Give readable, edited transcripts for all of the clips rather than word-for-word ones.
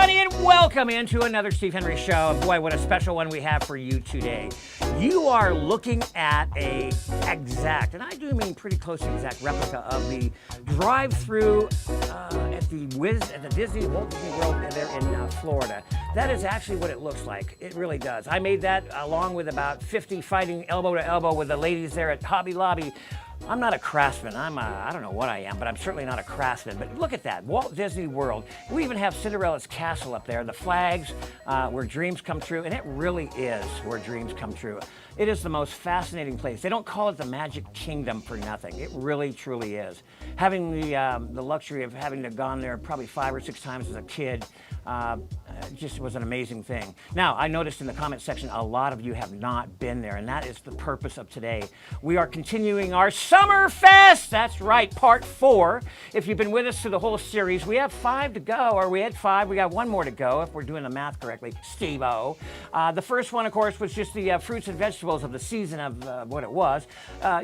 everybody, and welcome into another Steve Henry Show. Boy, what a special one we have for you today. You are looking at a exact, and I do mean pretty close to exact replica of the drive-through at the Disney Walt Disney World there in Florida. That is actually what it looks like. It really does. I made that along with about 50 fighting elbow to elbow with the ladies there at Hobby Lobby. I'm not a craftsman. I don't know what I am, but I'm certainly not a craftsman. But look at that, Walt Disney World. We even have Cinderella's castle up there, the flags where dreams come true, and it really is where dreams come true. It is the most fascinating place. They don't call it the Magic Kingdom for nothing. It really, truly is. Having the luxury of having to gone there probably 5 or 6 times as a kid just was an amazing thing. Now, I noticed in the comment section a lot of you have not been there, and that is the purpose of today. We are continuing our Summer Fest. That's right, part 4. If you've been with us through the whole series, we have 5 to go, or we had 5. We got 1 more to go if we're doing the math correctly. Steve-O. The first one, of course, was just the fruits and vegetables of the season of what it was.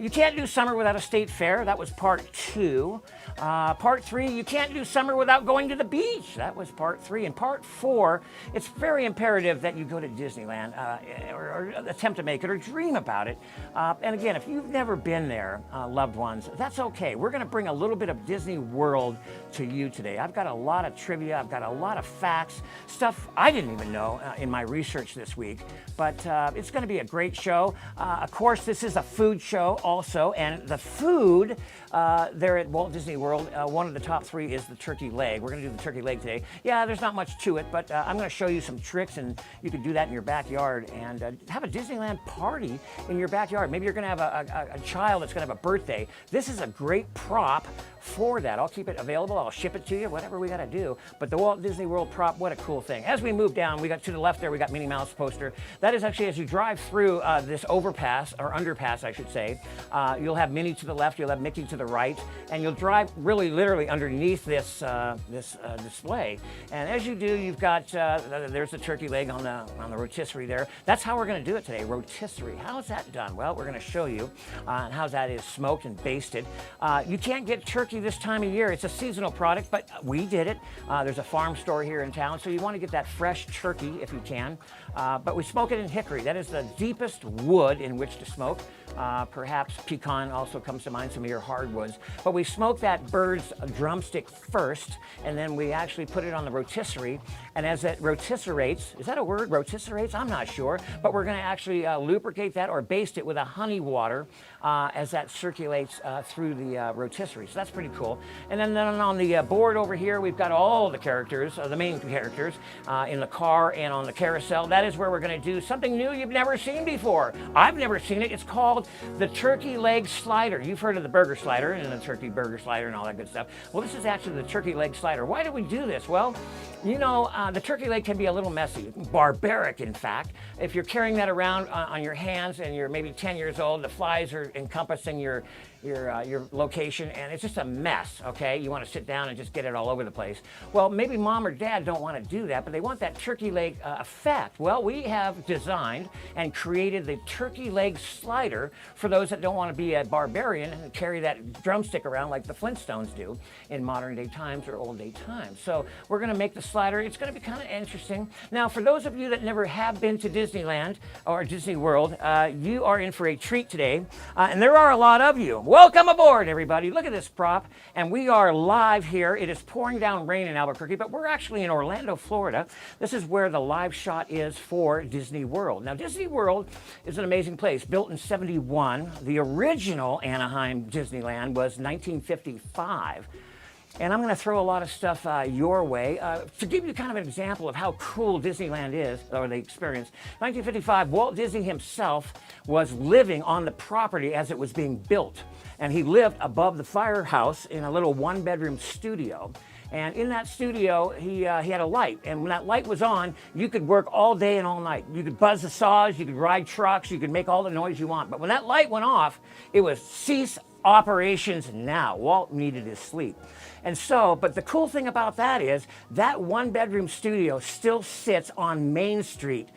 You can't do summer without a state fair. That was part 2. Part 3, you can't do summer without going to the beach. That was part 3. And part 4, it's very imperative that you go to Disneyland or attempt to make it or dream about it. And again, if you've never been there, loved ones, that's okay. We're going to bring a little bit of Disney World to you today. I've got a lot of trivia. I've got a lot of facts, stuff I didn't even know in my research this week. But it's going to be a great show. Of course, this is a food show also. And the food there at Walt Disney World, one of the top 3 is the turkey leg. We're going to do the turkey leg today. Yeah, there's not much to it, but I'm going to show you some tricks, and you can do that in your backyard and have a Disneyland party in your backyard. Maybe you're going to have a child that's going to have a birthday. This is a great prop for that. I'll keep it available. I'll ship it to you, whatever we got to do. But the Walt Disney World prop, what a cool thing. As we move down, we got to the left there, we got Minnie Mouse poster. That is actually as you drive through this overpass, or underpass, I should say. You'll have Minnie to the left, you'll have Mickey to the right, and you'll drive really literally underneath this display. And as you do, you've got, there's the turkey leg on the rotisserie there. That's how we're going to do it today, rotisserie. How is that done? Well, we're going to show you how that is smoked and basted. You can't get turkey this time of year. It's a seasonal product, but we did it. There's a farm store here in town, so you want to get that fresh turkey if you can. But we smoke it in hickory. That is the deepest wood in which to smoke. Perhaps pecan also comes to mind, some of your hardwoods. But we smoke that bird's drumstick first, and then we actually put it on the rotisserie. And as it rotisserates, is that a word, rotisserates? I'm not sure. But we're going to actually lubricate that or baste it with a honey water as that circulates through the rotisserie. So that's pretty cool. And then on the board over here, we've got all the characters, the main characters, in the car and on the carousel. That is where we're going to do something new you've never seen before. I've never seen it. It's called the turkey leg slider. You've heard of the burger slider and the turkey burger slider and all that good stuff. Well, this is actually the turkey leg slider. Why do we do this? Well, you know, the turkey leg can be a little messy, barbaric, in fact. If you're carrying that around on your hands and you're maybe 10 years old, the flies are encompassing your location, and it's just a mess, okay? You want to sit down and just get it all over the place. Well, maybe mom or dad don't want to do that, but they want that turkey leg effect. Well, we have designed and created the turkey leg slider for those that don't want to be a barbarian and carry that drumstick around like the Flintstones do in modern day times or old day times. So we're going to make the slider. It's going to be kind of interesting. Now, for those of you that never have been to Disneyland or Disney World, you are in for a treat today, and there are a lot of you. Welcome aboard, everybody. Look at this prop, and we are live here. It is pouring down rain in Albuquerque, but we're actually in Orlando, Florida. This is where the live shot is for Disney World. Now, Disney World is an amazing place, built in '71. The original Anaheim Disneyland was 1955. And I'm going to throw a lot of stuff your way to give you kind of an example of how cool Disneyland is, or the experience. 1955, Walt Disney himself was living on the property as it was being built. And he lived above the firehouse in a little 1-bedroom studio. And in that studio, he had a light. And when that light was on, you could work all day and all night. You could buzz the saws, you could ride trucks, you could make all the noise you want. But when that light went off, it was cease operations now. Walt needed his sleep. And so, but the cool thing about that is that 1-bedroom studio still sits on Main Street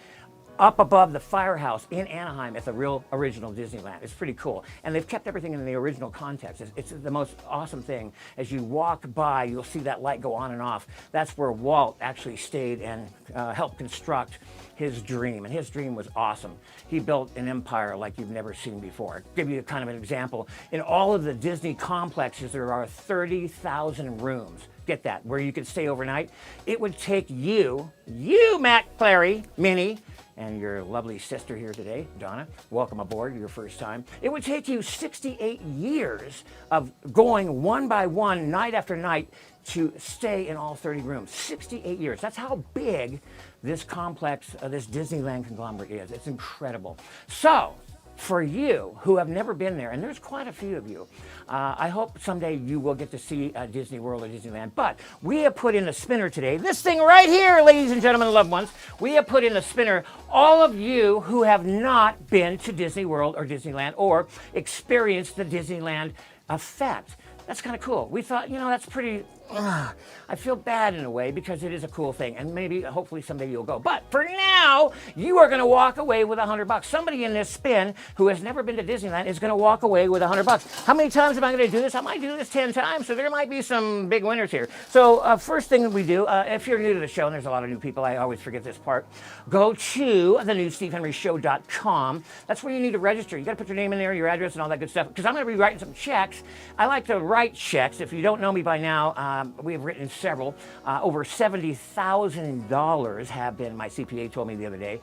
up above the firehouse in Anaheim at the real original Disneyland. It's pretty cool. And they've kept everything in the original context. It's the most awesome thing. As you walk by, you'll see that light go on and off. That's where Walt actually stayed and helped construct his dream. And his dream was awesome. He built an empire like you've never seen before. I'll give you kind of an example. In all of the Disney complexes, there are 30,000 rooms. Get that, where you could stay overnight. It would take you, Matt Clary, Minnie, and your lovely sister here today, Donna, welcome aboard, your first time. It would take you 68 years of going one by one, night after night, to stay in all 30 rooms. 68 years. That's how big this complex, this Disneyland conglomerate is. It's incredible. So, for you who have never been there, and there's quite a few of you, I hope someday you will get to see Disney World or Disneyland. But we have put in a spinner today, this thing right here, ladies and gentlemen, loved ones. We have put in a spinner all of you who have not been to Disney World or Disneyland or experienced the Disneyland effect. That's kind of cool. We thought, that's pretty, I feel bad in a way because it is a cool thing, and maybe, hopefully someday you'll go. But for now, you are going to walk away with $100. Somebody in this spin who has never been to Disneyland is going to walk away with $100. How many times am I going to do this? I might do this 10 times, so there might be some big winners here. So first thing that we do, if you're new to the show, and there's a lot of new people, I always forget this part, go to the new SteveHenryShow.com. That's where you need to register. You got to put your name in there, your address, and all that good stuff, because I'm going to be writing some checks. I like to write checks. If you don't know me by now, we have written several. Over $70,000 have been, my CPA told me the other day.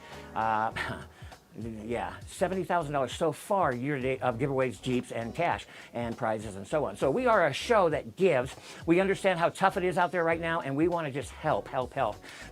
Yeah, $70,000 so far year to date of giveaways, Jeeps, and cash, and prizes, and so on. So we are a show that gives. We understand how tough it is out there right now, and we want to just help.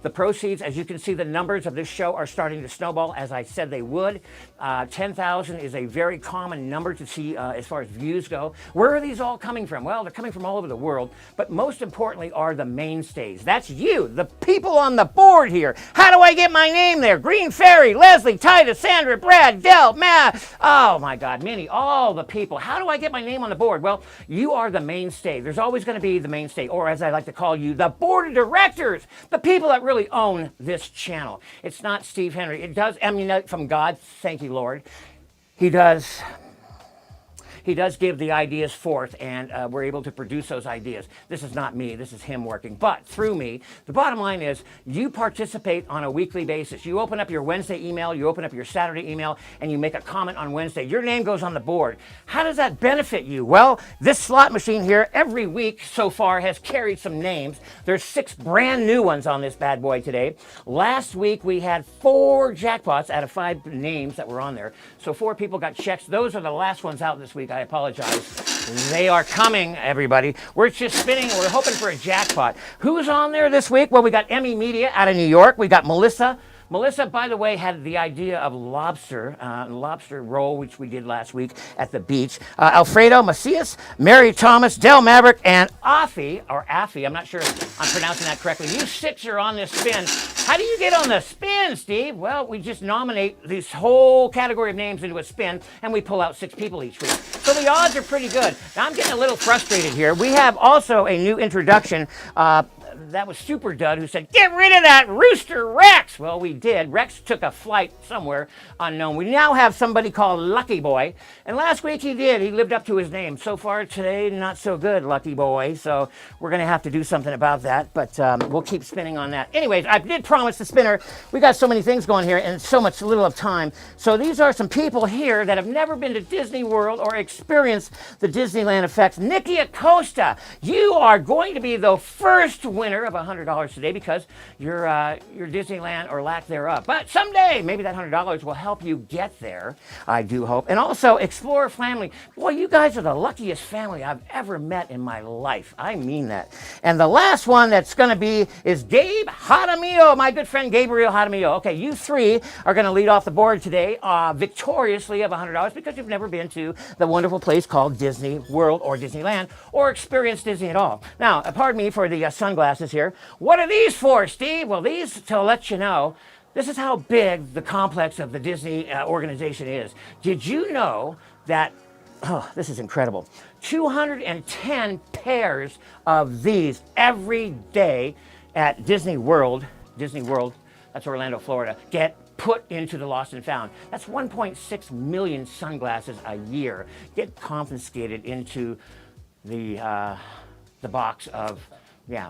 The proceeds, as you can see, the numbers of this show are starting to snowball, as I said they would. 10,000 is a very common number to see as far as views go. Where are these all coming from? Well, they're coming from all over the world, but most importantly are the mainstays. That's you, the people on the board here. How do I get my name there? Green Fairy, Leslie, Titus, Sandra, Brad, Del, Matt, oh my God, Minnie, all the people. How do I get my name on the board? Well, you are the mainstay. There's always going to be the mainstay, or as I like to call you, the board of directors, the people that really own this channel. It's not Steve Henry. It does emanate from God. Thank you, Lord. He does give the ideas forth, and we're able to produce those ideas. This is not me. This is him working. But through me, the bottom line is you participate on a weekly basis. You open up your Wednesday email, you open up your Saturday email, and you make a comment on Wednesday. Your name goes on the board. How does that benefit you? Well, this slot machine here every week so far has carried some names. There's 6 brand new ones on this bad boy today. Last week we had 4 jackpots out of 5 names that were on there. So 4 people got checks. Those are the last ones out this week. I apologize. They are coming, everybody. We're just spinning. We're hoping for a jackpot. Who's on there this week? Well, we got Emmy Media out of New York. We got Melissa. Melissa, by the way, had the idea of lobster roll, which we did last week at the beach. Alfredo Macias, Mary Thomas, Del Maverick, and Affy, I'm not sure if I'm pronouncing that correctly. You 6 are on this spin. How do you get on the spin, Steve? Well, we just nominate this whole category of names into a spin, and we pull out 6 people each week. So the odds are pretty good. Now, I'm getting a little frustrated here. We have also a new introduction. That was Super Dud who said, get rid of that Rooster Rex. Well, we did. Rex took a flight somewhere unknown. We now have somebody called Lucky Boy. And last week he did. He lived up to his name. So far today, not so good, Lucky Boy. So we're going to have to do something about that. But we'll keep spinning on that. Anyways, I did promise the spinner. We got so many things going here and so much little of time. So these are some people here that have never been to Disney World or experienced the Disneyland effects. Nikki Acosta, you are going to be the first winner of $100 today because your Disneyland or lack thereof. But someday, maybe that $100 will help you get there, I do hope. And also, Explorer Family. Boy, you guys are the luckiest family I've ever met in my life. I mean that. And the last one that's going to be is Gabe Jaramillo, my good friend Gabriel Jaramillo. Okay, you 3 are going to lead off the board today victoriously of $100 because you've never been to the wonderful place called Disney World or Disneyland or experienced Disney at all. Now, pardon me for the sunglasses here. What are these for, Steve? Well, these to let you know, this is how big the complex of the Disney organization is. Did you know that, oh, this is incredible, 210 pairs of these every day at Disney World, that's Orlando, Florida, get put into the lost and found. That's 1.6 million sunglasses a year get confiscated into the box of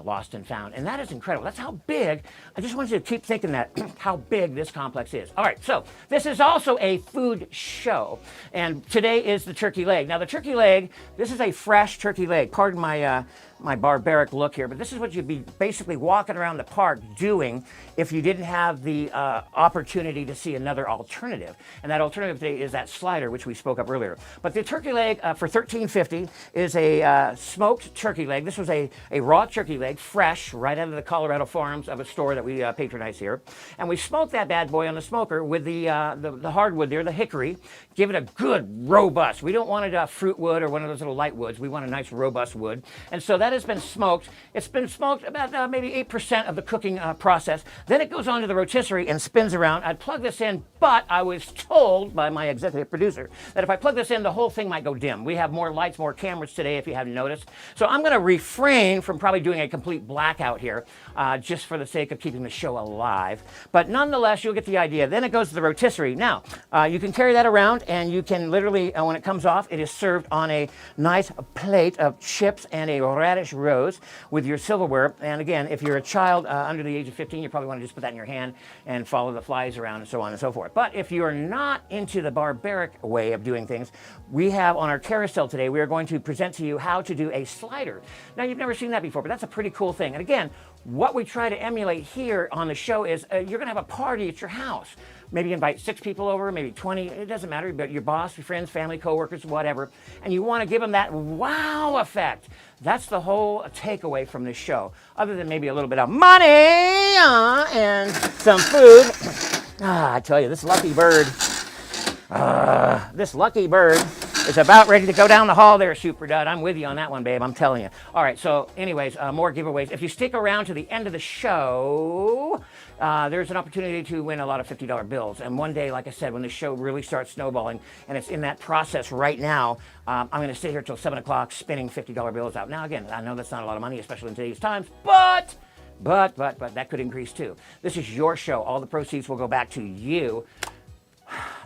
lost and found. And that is incredible. That's how big. I just want you to keep thinking that, how big this complex is. All right, so this is also a food show. And today is the turkey leg. Now, the turkey leg, this is a fresh turkey leg. Pardon my my barbaric look here, but this is what you'd be basically walking around the park doing if you didn't have the opportunity to see another alternative. And that alternative today is that slider, which we spoke up earlier. But the turkey leg for $13.50 is a smoked turkey leg. This was a raw turkey leg, fresh, right out of the Colorado farms of a store that we patronize here. And we smoked that bad boy on the smoker with the hardwood there, the hickory. Give it a good robust. We don't want it a fruit wood or one of those little light woods. We want a nice robust wood. And so that has been smoked. It's been smoked about maybe 8% of the cooking process. Then it goes on to the rotisserie and spins around. I'd plug this in, but I was told by my executive producer that if I plug this in, the whole thing might go dim. We have more lights, more cameras today, if you haven't noticed. So I'm going to refrain from probably doing a complete blackout here, just for the sake of keeping the show alive. But nonetheless, you'll get the idea. Then it goes to the rotisserie. Now, you can carry that around, and you can literally, when it comes off, it is served on a nice plate of chips and a radish rose with your silverware. And again, if you're a child under the age of 15, you probably want to just put that in your hand and follow the flies around and so on and so forth. But if you're not into the barbaric way of doing things, we have on our carousel today, we are going to present to you how to do a slider. Now, you've never seen that before, but that's a pretty cool thing. And again, what we try to emulate here on the show is you're going to have a party at your house. Maybe invite 6 people over, maybe 20, it doesn't matter, but your boss, your friends, family, coworkers, whatever, and you want to give them that wow effect. That's the whole takeaway from this show, other than maybe a little bit of money and some food. I tell you, this lucky bird is about ready to go down the hall there, Super Dud. I'm with you on that one, babe. I'm telling you. All right, so anyways, more giveaways. If you stick around to the end of the show, there's an opportunity to win a lot of $50 bills. And one day, like I said, when the show really starts snowballing, and it's in that process right now, I'm going to sit here till 7 o'clock spinning $50 bills out. Now, again, I know that's not a lot of money, especially in today's times, but that could increase too. This is your show. All the proceeds will go back to you,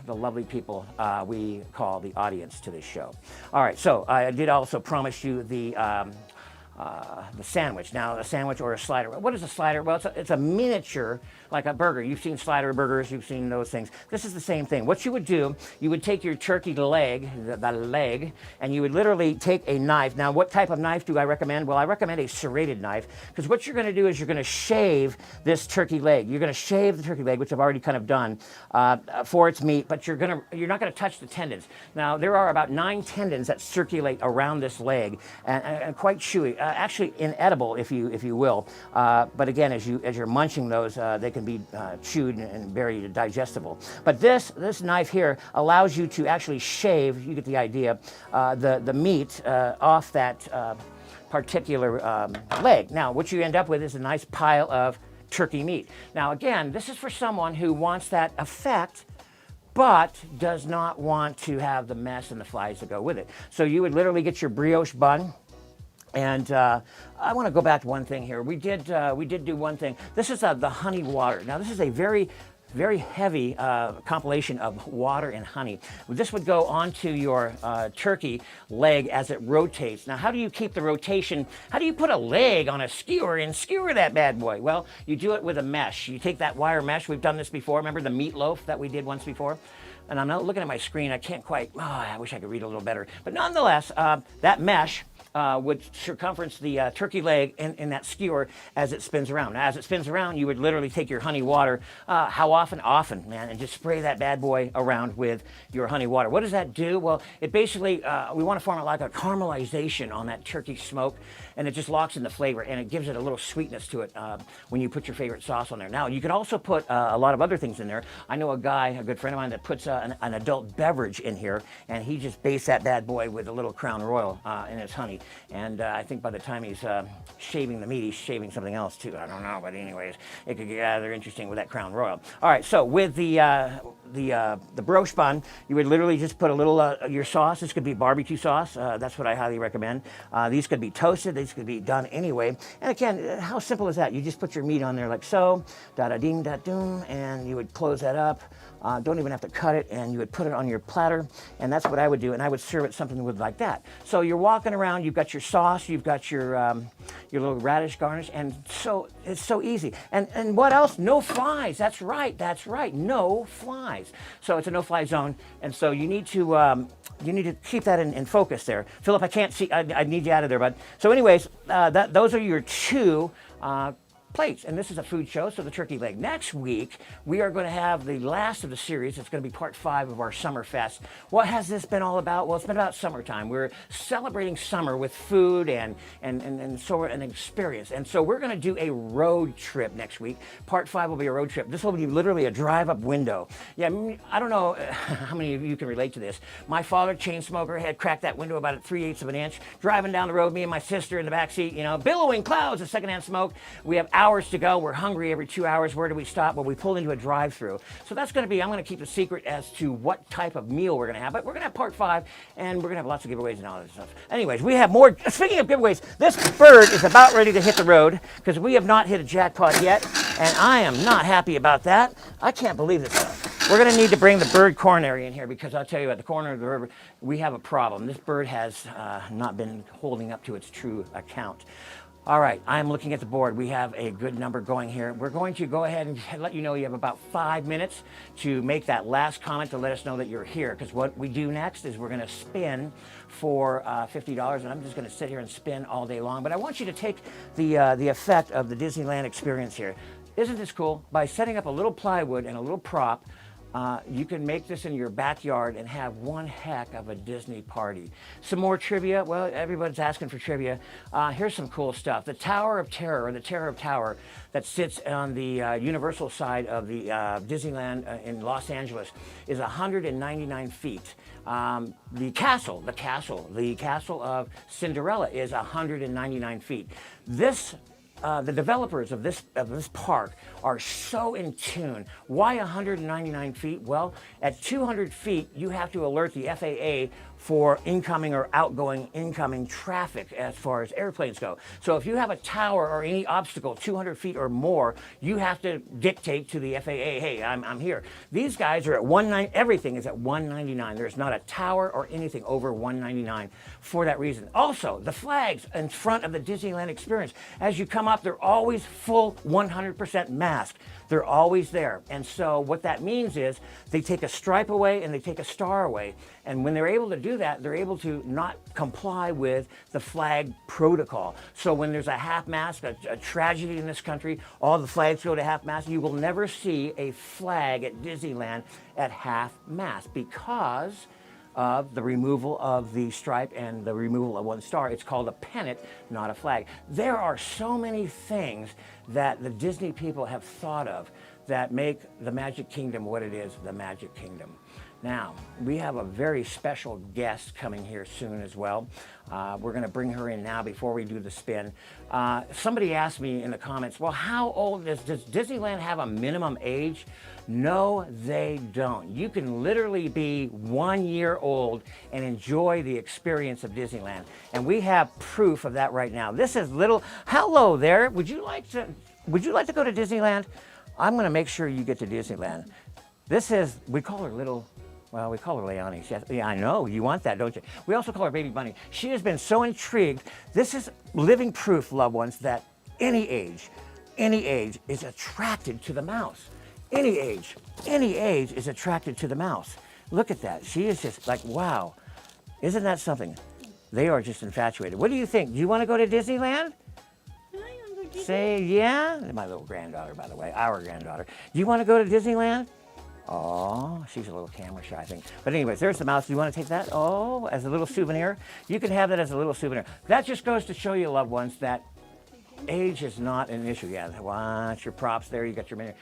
the lovely people we call the audience to this show. All right, so I did also promise you the sandwich. Now, a sandwich or a slider. What is a slider? Well, it's a miniature, like a burger. You've seen slider burgers. You've seen those things. This is the same thing. What you would do, you would take your turkey leg, the leg, and you would literally take a knife. Now, what type of knife do I recommend? Well, I recommend a serrated knife, because what you're going to do is you're going to shave this turkey leg. You're going to shave the turkey leg, which I've already kind of done, for its meat, but you're not going to touch the tendons. Now, there are about 9 tendons that circulate around this leg, and quite chewy. Actually inedible, if you will. But again, as you're munching those, they can be chewed and very digestible. But this knife here allows you to actually shave. You get the idea. The meat off that particular leg. Now, what you end up with is a nice pile of turkey meat. Now, again, this is for someone who wants that effect, but does not want to have the mess and the flies that go with it. So you would literally get your brioche bun. And I want to go back to one thing here. We did do one thing. This is the honey water. Now, this is a very, very heavy compilation of water and honey. This would go onto your turkey leg as it rotates. Now, how do you keep the rotation? How do you put a leg on a skewer and skewer that bad boy? Well, you do it with a mesh. You take that wire mesh. We've done this before. Remember the meatloaf that we did once before? And I'm not looking at my screen. I can't quite, I wish I could read a little better. But nonetheless, that mesh would circumference the turkey leg in that skewer as it spins around. Now, as it spins around, you would literally take your honey water, how often? Often, man, and just spray that bad boy around with your honey water. What does that do? Well, it basically, we want to form it like a caramelization on that turkey smoke, and it just locks in the flavor, and it gives it a little sweetness to it when you put your favorite sauce on there. Now, you can also put a lot of other things in there. I know a guy, a good friend of mine, that puts an adult beverage in here, and he just bastes that bad boy with a little Crown Royal in his honey. And I think by the time he's shaving the meat, he's shaving something else too. I don't know, but anyways, it could get rather interesting with that Crown Royal. All right, so with the brioche bun, you would literally just put a little your sauce. This could be barbecue sauce. That's what I highly recommend. These could be toasted. needs to be done anyway. And again, how simple is that? You just put your meat on there like so, da-da-ding, da-doom, and you would close that up. Don't even have to cut it, and you would put it on your platter, and that's what I would do, and I would serve it something with like that. So you're walking around, you've got your sauce, you've got your little radish garnish, and so it's so easy. And what else? No flies. That's right, no flies. So it's a no-fly zone, and so you need to keep that in focus there. Philip, I can't see. I need you out of there, bud. So anyways, those are your two plates, and this is a food show, so the turkey leg. Next week, we are going to have the last of the series. It's going to be part 5 of our Summer Fest. What has this been all about? Well, it's been about summertime. We're celebrating summer with food and so an experience. And so we're going to do a road trip next week. Part 5 will be a road trip. This will be literally a drive-up window. Yeah, I don't know how many of you can relate to this. My father, chain smoker, had cracked that window about 3/8 of an inch, driving down the road, me and my sister in the back seat, billowing clouds of secondhand smoke. We have hours to go. We're hungry every 2 hours. Where do we stop? Well, we pull into a drive-through. So that's going to be, I'm going to keep a secret as to what type of meal we're going to have, but we're going to have part 5, and we're going to have lots of giveaways and all that stuff. Anyways, we have more. Speaking of giveaways, this bird is about ready to hit the road because we have not hit a jackpot yet, and I am not happy about that. I can't believe this. We're going to need to bring the bird coronary in here because I'll tell you, at the corner of the river, we have a problem. This bird has not been holding up to its true account. All right, I'm looking at the board. We have a good number going here. We're going to go ahead and let you know you have about 5 minutes to make that last comment to let us know that you're here. Because what we do next is we're going to spin for $50, and I'm just going to sit here and spin all day long. But I want you to take the effect of the Disneyland experience here. Isn't this cool? By setting up a little plywood and a little prop, you can make this in your backyard and have one heck of a Disney party. Some more trivia. Well, everybody's asking for trivia. Here's some cool stuff. The Tower of Terror, or the Terror of Tower, that sits on the Universal side of the Disneyland in Los Angeles is 199 feet. The castle of Cinderella is 199 feet. The developers of this park are so in tune. Why 199 feet? Well, at 200 feet, you have to alert the FAA for incoming or outgoing incoming traffic as far as airplanes go. So if you have a tower or any obstacle 200 feet or more, you have to dictate to the FAA, hey, I'm here. These guys are at 190, everything is at 199. There's not a tower or anything over 199 for that reason. Also, the flags in front of the Disneyland experience, as you come up, they're always full 100% masked. They're always there. And so what that means is they take a stripe away and they take a star away. And when they're able to do that, they're able to not comply with the flag protocol. So when there's a half mast, a tragedy in this country, all the flags go to half mast, you will never see a flag at Disneyland at half mast because of the removal of the stripe and the removal of one star. It's called a pennant, not a flag. There are so many things that the Disney people have thought of that make the Magic Kingdom what it is, the Magic Kingdom. Now, we have a very special guest coming here soon as well. We're going to bring her in now before we do the spin. Somebody asked me in the comments, well, how old does Disneyland have a minimum age? No, they don't. You can literally be 1 year old and enjoy the experience of Disneyland. And we have proof of that right now. This is little, hello there. Would you like to go to Disneyland? I'm going to make sure you get to Disneyland. This is, we call her little, well, we call her Leonie. Yeah, I know, you want that, don't you? We also call her Baby Bunny. She has been so intrigued. This is living proof, loved ones, that any age is attracted to the mouse. Any age is attracted to the mouse. Look at that. She is just like, wow. Isn't that something? They are just infatuated. What do you think? Do you want to go to Disneyland? Say yeah. My little granddaughter, by the way, our granddaughter. Do you want to go to Disneyland? Oh, she's a little camera shy, I think. But anyways, there's the mouse. Do you want to take that? Oh, as a little souvenir? You can have that as a little souvenir. That just goes to show you, loved ones, that age is not an issue. Yeah, watch your props there. You got your menu.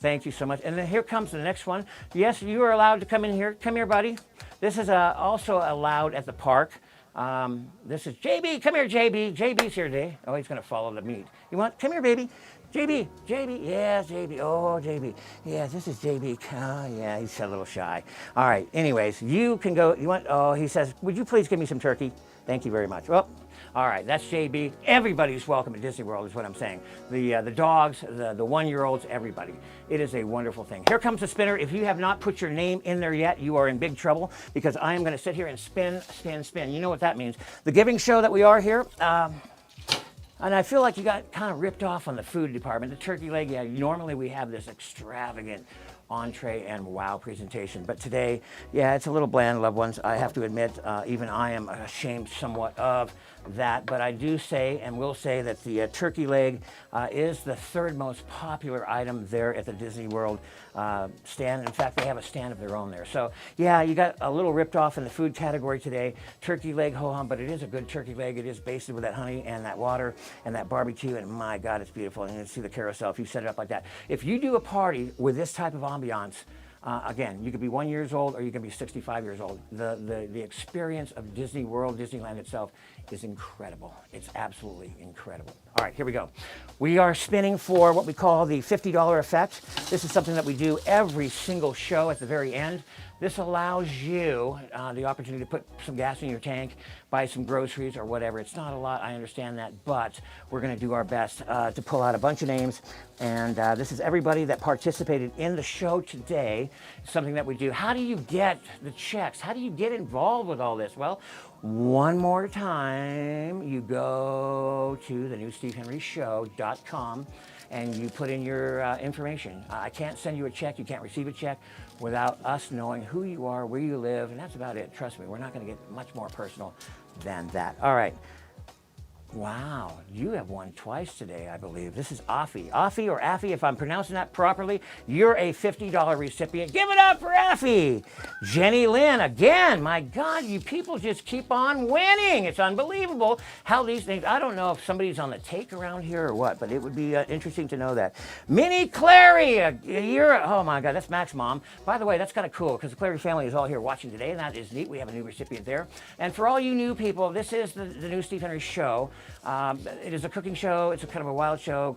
Thank you so much. And then here comes the next one. Yes, you are allowed to come in here. Come here, buddy. This is also allowed at the park. This is JB. Come here, JB. JB's here today. Oh, he's going to follow the meat. You want? Come here, baby. JB. Yes, JB. Oh, JB. Yes, this is JB. Oh, yeah, he's a little shy. All right. Anyways, you can go. You want? Oh, he says, would you please give me some turkey? Thank you very much. Well, all right, that's JB. Everybody's welcome at Disney World is what I'm saying. The dogs, the one-year-olds, everybody. It is a wonderful thing. Here comes the spinner. If you have not put your name in there yet, you are in big trouble because I am going to sit here and spin, spin, spin. You know what that means. The giving show that we are here, and I feel like you got kind of ripped off on the food department. The turkey leg, yeah, normally we have this extravagant entree and wow presentation, but today, yeah, it's a little bland, loved ones. I have to admit, even I am ashamed somewhat of that, but I do say and will say that the turkey leg is the third most popular item there at the Disney World stand. In fact, they have a stand of their own there. So yeah, you got a little ripped off in the food category today. Turkey leg, ho-hum, but it is a good turkey leg. It is basted with that honey and that water and that barbecue, and my God, it's beautiful. And you can see the carousel if you set it up like that. If you do a party with this type of ambiance, again, you could be 1 year old or you can be 65 years old. The experience of Disney World, Disneyland itself is incredible. It's absolutely incredible. All right, here we go. We are spinning for what we call the $50 effect. This is something that we do every single show at the very end. This allows you the opportunity to put some gas in your tank, buy some groceries or whatever. It's not a lot, I understand that, but we're going to do our best to pull out a bunch of names. And this is everybody that participated in the show today. Something that we do. How do you get the checks? How do you get involved with all this? Well, one more time, you go to the new SteveHenryShow.com and you put in your information. I can't send you a check, you can't receive a check without us knowing who you are, where you live, and that's about it. Trust me, we're not going to get much more personal than that. All right. Wow, you have won twice today, I believe. This is Afi. Afi or Affy, if I'm pronouncing that properly, you're a $50 recipient. Give it up for Affy. Jenny Lynn, again, my God, you people just keep on winning. It's unbelievable how these things, I don't know if somebody's on the take around here or what, but it would be interesting to know that. Minnie Clary, oh my God, that's Mac's mom. By the way, that's kind of cool because the Clary family is all here watching today, and that is neat. We have a new recipient there. And for all you new people, this is the new Steve Henry Show. It is a cooking show. It's a kind of a wild show.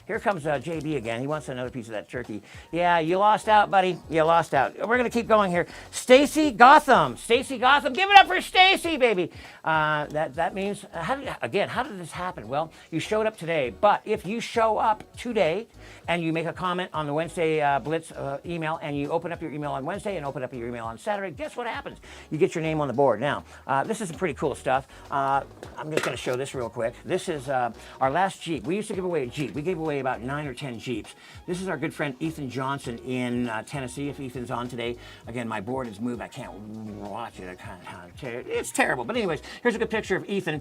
Here comes JB again. He wants another piece of that turkey. Yeah, you lost out, buddy. You lost out. We're going to keep going here. Stacy Gotham. Stacy Gotham. Give it up for Stacy, baby. That means, how did this happen? Well, you showed up today, but if you show up today and you make a comment on the Wednesday Blitz email and you open up your email on Wednesday and open up your email on Saturday, guess what happens? You get your name on the board. Now, this is some pretty cool stuff. I'm just going to show this real quick. This is our last Jeep. We used to give away a Jeep. We gave away about 9 or 10 Jeeps. This is our good friend Ethan Johnson in Tennessee. If Ethan's on today, again, my board has moved. I can't watch it. It's terrible. But anyways, here's a good picture of Ethan.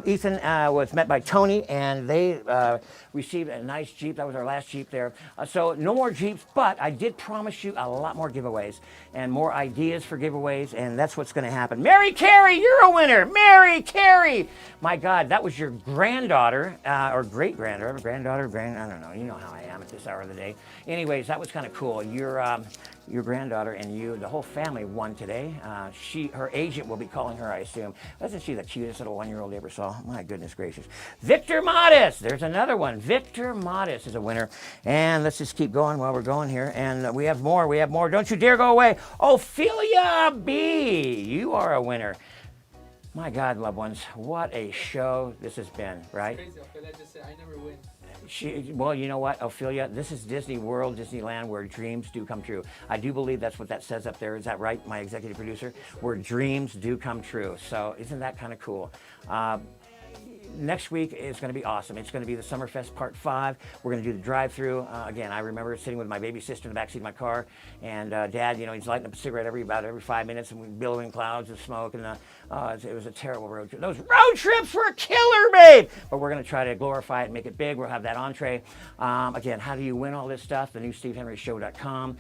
Ethan was met by Tony, and they received a nice Jeep. That was our last Jeep there. So no more Jeeps, but I did promise you a lot more giveaways and more ideas for giveaways, and that's what's going to happen. Mary Carey, you're a winner. Mary Carey. My God, that was your granddaughter, or great-granddaughter, I don't know. You know how I am at this hour of the day. Anyways, that was kind of cool. Your granddaughter and you, the whole family won today. Her agent will be calling her, I assume. Wasn't she the cutest little 1-year-old you ever saw? My goodness gracious. Victor Modest, there's another one. Victor Modest is a winner. And let's just keep going while we're going here. And we have more. Don't you dare go away. Ophelia B, you are a winner. My God, loved ones, what a show this has been, right? It's crazy. Ophelia just said, I never win. Well, you know what, Ophelia, this is Disney World, Disneyland, where dreams do come true. I do believe that's what that says up there. Is that right, my executive producer? Where dreams do come true. So isn't that kind of cool? Next week is going to be awesome. It's going to be the Summerfest Part 5. We're going to do the drive-through. Again, I remember sitting with my baby sister in the backseat of my car, and Dad, he's lighting up a cigarette about every 5 minutes, and we billowing clouds of smoke, and it was a terrible road trip. Those road trips were killer, babe! But we're going to try to glorify it and make it big. We'll have that entree. Again, how do you win all this stuff? The new SteveHenryShow.com.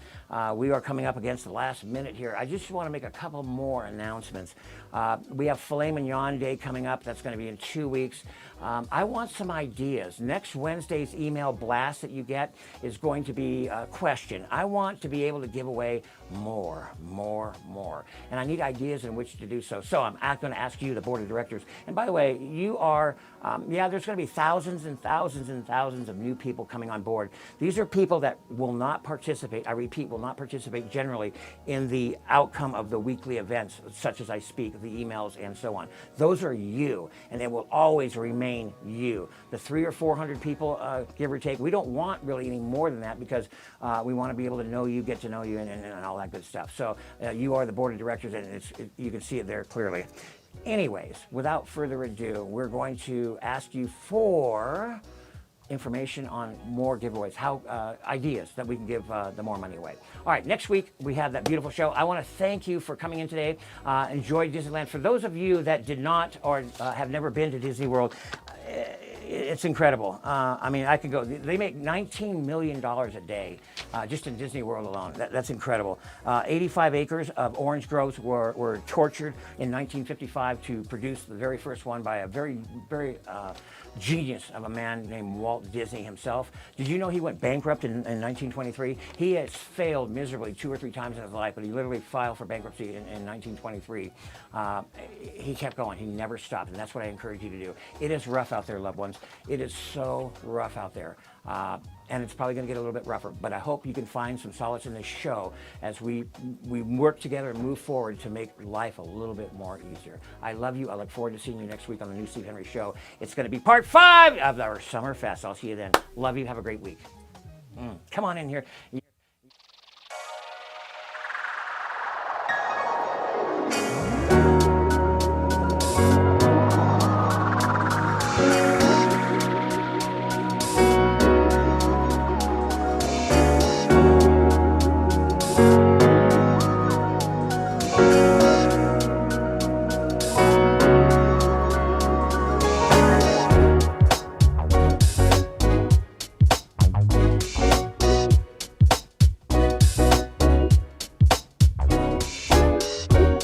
We are coming up against the last minute here. I just want to make a couple more announcements. We have Filet Mignon Day coming up. That's going to be in 2 weeks. weeks, I want some ideas. Next Wednesday's email blast that you get is going to be a question. I want to be able to give away more. And I need ideas in which to do so. So I'm going to ask you, the board of directors. And by the way, you are, there's going to be thousands and thousands and thousands of new people coming on board. These are people that will not participate, I repeat, will not participate generally in the outcome of the weekly events, such as I speak, the emails and so on. Those are you, and they will always remain you. The 300 or 400 people, give or take, we don't want really any more than that, because we want to be able to know you, get to know you, and all that good stuff. So you are the board of directors, and you can see it there clearly. Anyways, without further ado, we're going to ask you for information on more giveaways, ideas that we can give the more money away. All right, next week we have that beautiful show. I want to thank you for coming in today. Enjoy Disneyland. For those of you that did not or have never been to Disney World, it's incredible. I mean, I could go. They make $19 million a day just in Disney World alone. That's incredible. 85 acres of orange groves were tortured in 1955 to produce the very first one by a very genius of a man named Walt Disney himself. Did you know he went bankrupt in 1923? He has failed miserably 2 or 3 times in his life, but he literally filed for bankruptcy in 1923. He kept going. He never stopped, and that's what I encourage you to do. It is rough out there, loved ones. It is so rough out there. And it's probably going to get a little bit rougher, but I hope you can find some solace in this show as we work together and move forward to make life a little bit more easier. I love you. I look forward to seeing you next week on the new Steve Henry Show. It's going to be part 5 of our Summer Fest. I'll see you then. Love you. Have a great week. Come on in here.